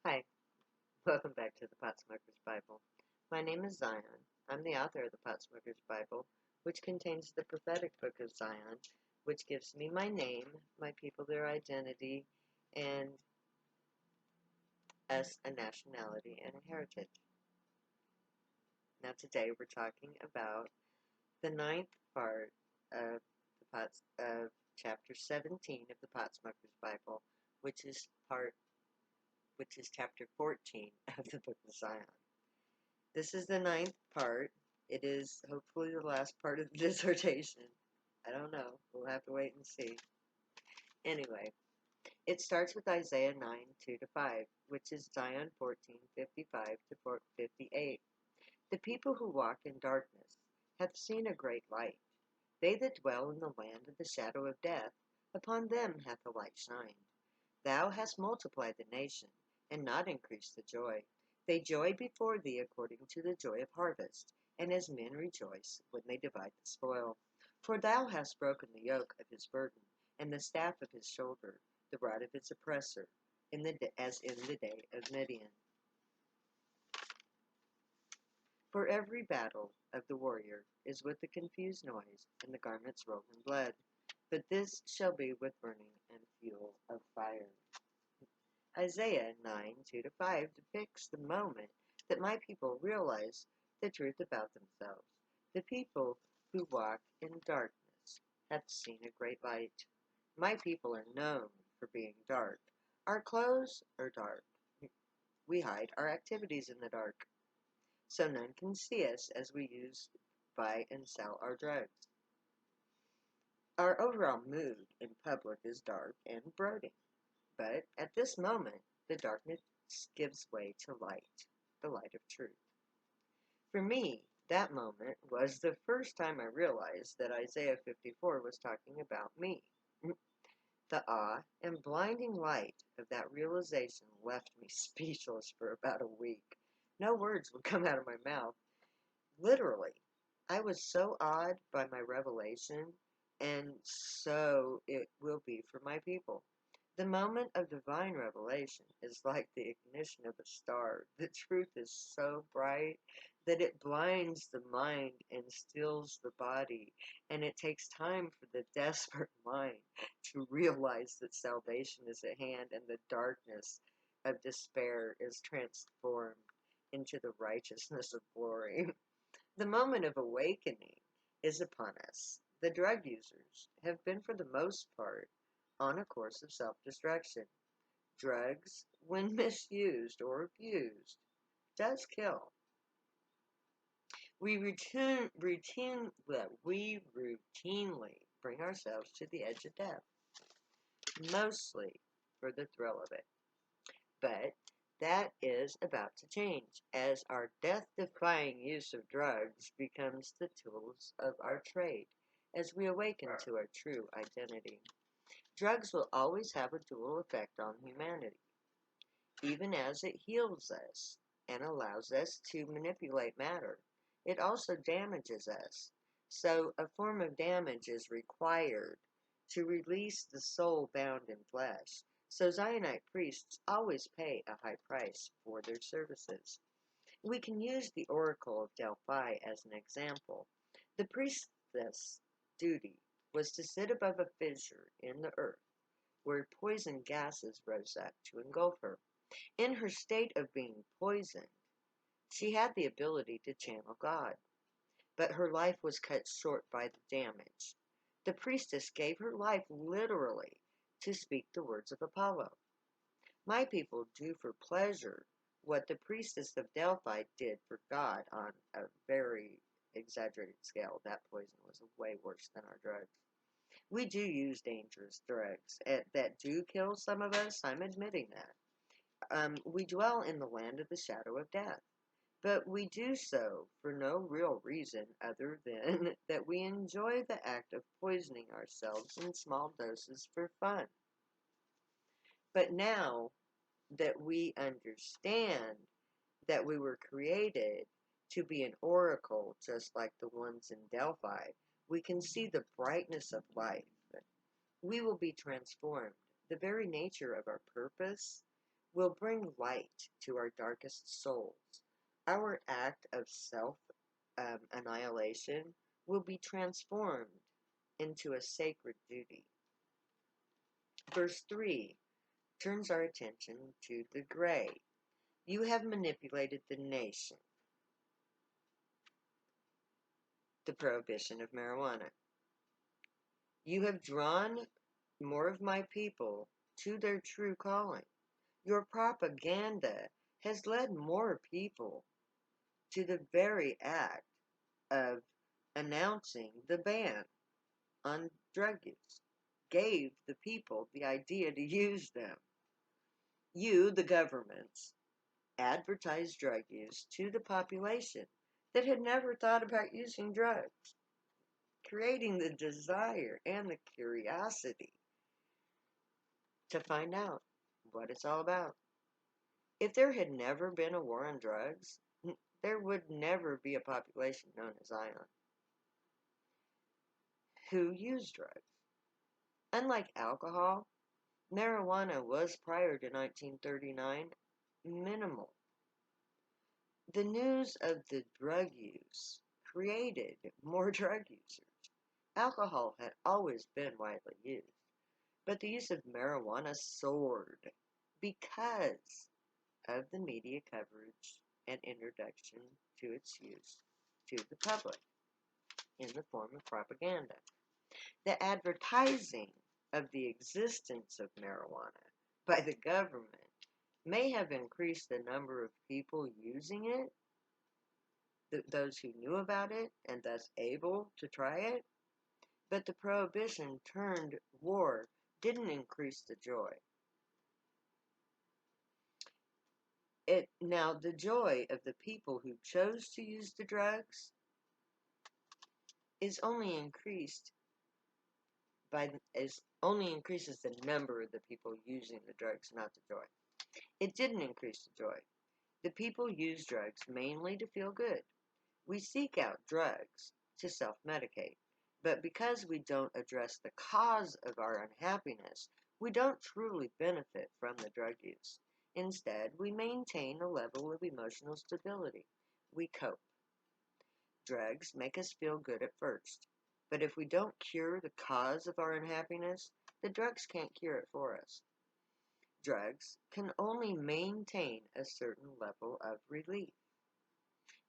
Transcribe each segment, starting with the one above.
Hi, welcome back to the Potsmoker's Bible. My name is Zion. I'm the author of the Potsmoker's Bible, which contains the prophetic book of Zion, which gives me my name, my people their identity, and us a nationality and a heritage. Now today we're talking about the ninth part of of chapter 17 of the Potsmoker's Bible, which is part which is chapter 14 of the book of Zion. This is the ninth part. It is hopefully the last part of the dissertation. I don't know. We'll have to wait and see. Anyway, it starts with Isaiah 9, 2 to 5, which is Zion 14, 55 to 58. The people who walk in darkness have seen a great light. They that dwell in the land of the shadow of death, upon them hath the light shined. Thou hast multiplied the nation, and not increased the joy. They joy before thee according to the joy of harvest, and as men rejoice when they divide the spoil. For thou hast broken the yoke of his burden, and the staff of his shoulder, the rod of his oppressor, as in the day of Midian. For every battle of the warrior is with a confused noise, and the garments rolled in blood. But this shall be with burning and fuel of fire. Isaiah 9, 2 to 5 depicts the moment that my people realize the truth about themselves. The people who walk in darkness have seen a great light. My people are known for being dark. Our clothes are dark. We hide our activities in the dark, so none can see us as we buy and sell our drugs. Our overall mood in public is dark and brooding. But at this moment, the darkness gives way to light, the light of truth. For me, that moment was the first time I realized that Isaiah 54 was talking about me. The awe and blinding light of that realization left me speechless for about a week. No words would come out of my mouth. Literally, I was so awed by my revelation, and so it will be for my people. The moment of divine revelation is like the ignition of a star. The truth is so bright that it blinds the mind and stills the body, and it takes time for the desperate mind to realize that salvation is at hand and the darkness of despair is transformed into the righteousness of glory. The moment of awakening is upon us. The drug users have been, for the most part, on a course of self-destruction. Drugs, when misused or abused, does kill. We routinely bring ourselves to the edge of death, mostly for the thrill of it. But that is about to change as our death-defying use of drugs becomes the tools of our trade as we awaken to our true identity. Drugs will always have a dual effect on humanity, even as it heals us and allows us to manipulate matter. It also damages us. So a form of damage is required to release the soul bound in flesh. So Zionite priests always pay a high price for their services. We can use the oracle of Delphi as an example. The priestess' duty was to sit above a fissure in the earth where poison gases rose up to engulf her. In her state of being poisoned, she had the ability to channel God, but her life was cut short by the damage. The priestess gave her life literally to speak the words of Apollo. My people do for pleasure what the priestess of Delphi did for God on a very exaggerated scale. That poison was way worse than our drugs. We do use dangerous drugs that do kill some of us. I'm admitting that. We dwell in the land of the shadow of death, but we do so for no real reason other than that we enjoy the act of poisoning ourselves in small doses for fun. But now that we understand that we were created to be an oracle just like the ones in Delphi, we can see the brightness of life. We will be transformed. The very nature of our purpose will bring light to our darkest souls. Our act of self annihilation will be transformed into a sacred duty. Verse 3 turns our attention to the gray. You have manipulated the nation, the prohibition of marijuana. You have drawn more of my people to their true calling. Your propaganda has led more people to the very act of announcing the ban on drug use, gave the people the idea to use them. You, the governments, advertised drug use to the population that had never thought about using drugs, creating the desire and the curiosity to find out what it's all about. If there had never been a war on drugs, there would never be a population known as Zion who used drugs. Unlike alcohol, marijuana was prior to 1939 minimal. The news of the drug use created more drug users. Alcohol had always been widely used, but the use of marijuana soared because of the media coverage and introduction to its use to the public in the form of propaganda. The advertising of the existence of marijuana by the government may have increased the number of people using it, those who knew about it and thus able to try it, but the prohibition turned war didn't increase the joy. Now the joy of the people who chose to use the drugs is only increased only increases the number of the people using the drugs, not the joy. It didn't increase the joy. The people use drugs mainly to feel good. We seek out drugs to self-medicate, but because we don't address the cause of our unhappiness, we don't truly benefit from the drug use. Instead, we maintain a level of emotional stability. We cope. Drugs make us feel good at first, but if we don't cure the cause of our unhappiness, the drugs can't cure it for us. Drugs can only maintain a certain level of relief.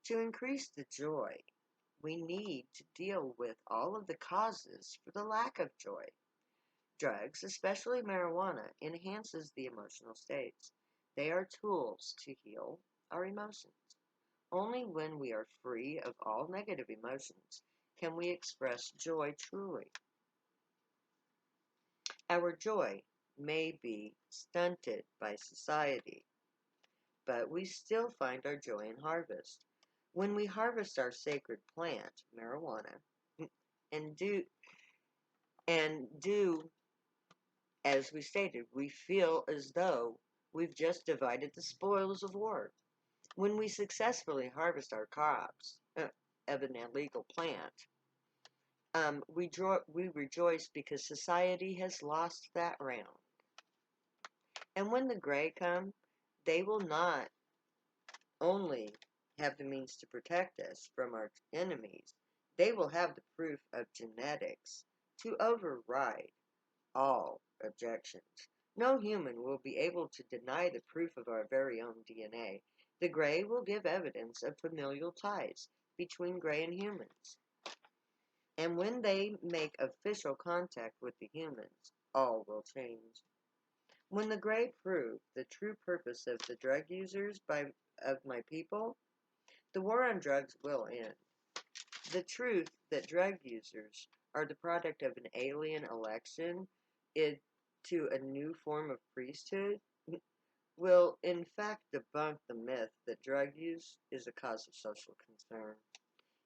To increase the joy, we need to deal with all of the causes for the lack of joy. Drugs, especially marijuana, enhances the emotional states. They are tools to heal our emotions. Only when we are free of all negative emotions can we express joy truly. Our joy may be stunted by society, but we still find our joy in harvest. When we harvest our sacred plant, marijuana, and do as we stated, we feel as though we've just divided the spoils of war. When we successfully harvest our crops of an illegal plant, we rejoice because society has lost that round. And when the gray come, they will not only have the means to protect us from our enemies, they will have the proof of genetics to override all objections. No human will be able to deny the proof of our very own DNA. The gray will give evidence of familial ties between gray and humans. And when they make official contact with the humans, all will change. When the gray prove the true purpose of the drug users of my people, the war on drugs will end. The truth that drug users are the product of an alien election to a new form of priesthood will in fact debunk the myth that drug use is a cause of social concern.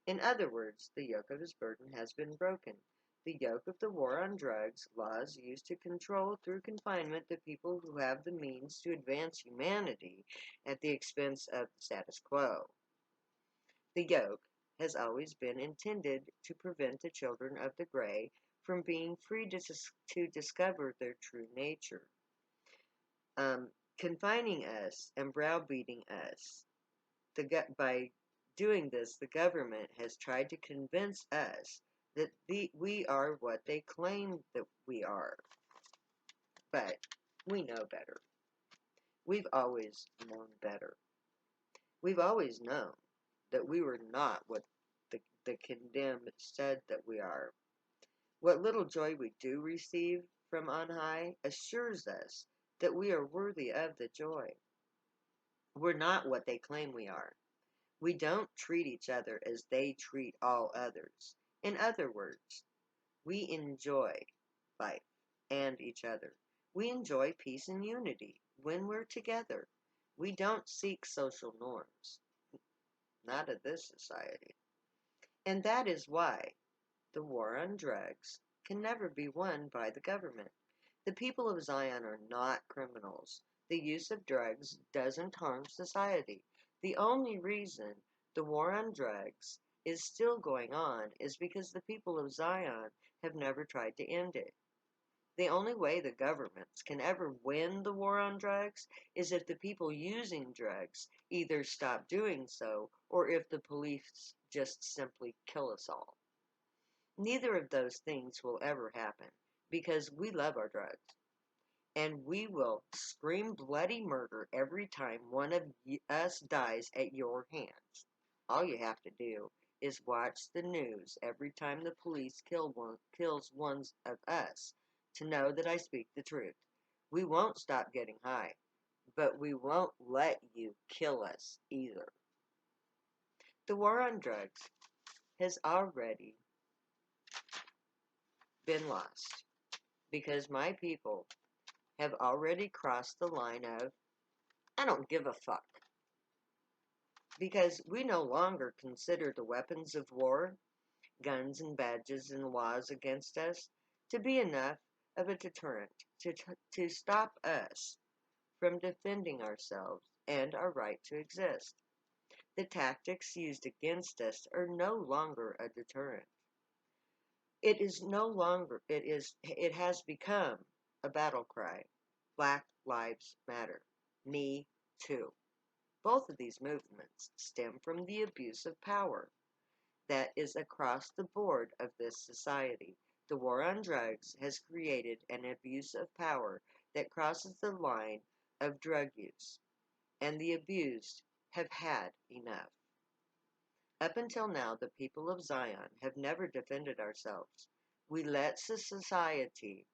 In other words, the yoke of his burden has been broken. The yoke of the war on drugs, laws used to control through confinement the people who have the means to advance humanity at the expense of the status quo. The yoke has always been intended to prevent the children of the gray from being free to discover their true nature. confining us and browbeating us. By doing this, the government has tried to convince us that we are what they claim that we are. But we know better. We've always known better. We've always known that we were not what the condemned said that we are. What little joy we do receive from on high assures us that we are worthy of the joy. We're not what they claim we are. We don't treat each other as they treat all others. In other words, we enjoy life and each other. We enjoy peace and unity when we're together. We don't seek social norms, not of this society. And that is why the war on drugs can never be won by the government. The people of Zion are not criminals. The use of drugs doesn't harm society. The only reason the war on drugs is still going on is because the people of Zion have never tried to end it. The only way the governments can ever win the war on drugs is if the people using drugs either stop doing so or if the police just simply kill us all. Neither of those things will ever happen because we love our drugs and we will scream bloody murder every time one of us dies at your hands. All you have to do is watch the news every time the police kills one of us to know that I speak the truth. We won't stop getting high, but we won't let you kill us either. The war on drugs has already been lost because my people have already crossed the line of, I don't give a fuck. Because we no longer consider the weapons of war, guns and badges and laws against us, to be enough of a deterrent to stop us from defending ourselves and our right to exist. The tactics used against us are no longer a deterrent. It is no longer, it has become a battle cry. Black Lives Matter. Me Too. Both of these movements stem from the abuse of power that is across the board of this society. The war on drugs has created an abuse of power that crosses the line of drug use, and the abused have had enough. Up until now, the people of Zion have never defended ourselves. We let society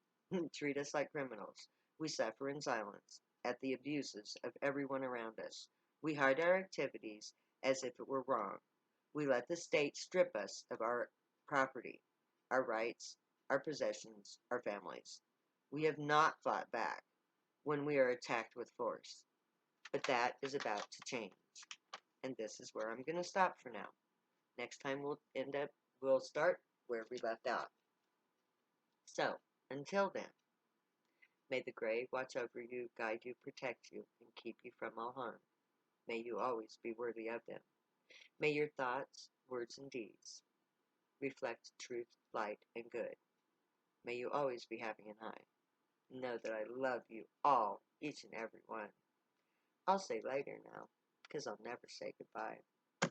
treat us like criminals. We suffer in silence at the abuses of everyone around us. We hide our activities as if it were wrong. We let the state strip us of our property, our rights, our possessions, our families. We have not fought back when we are attacked with force. But that is about to change. And this is where I'm going to stop for now. Next time we'll start where we left out. So, until then, may the Gray watch over you, guide you, protect you, and keep you from all harm. May you always be worthy of them. May your thoughts, words, and deeds reflect truth, light, and good. May you always be happy and high. Know that I love you all, each and every one. I'll say later now, because I'll never say goodbye.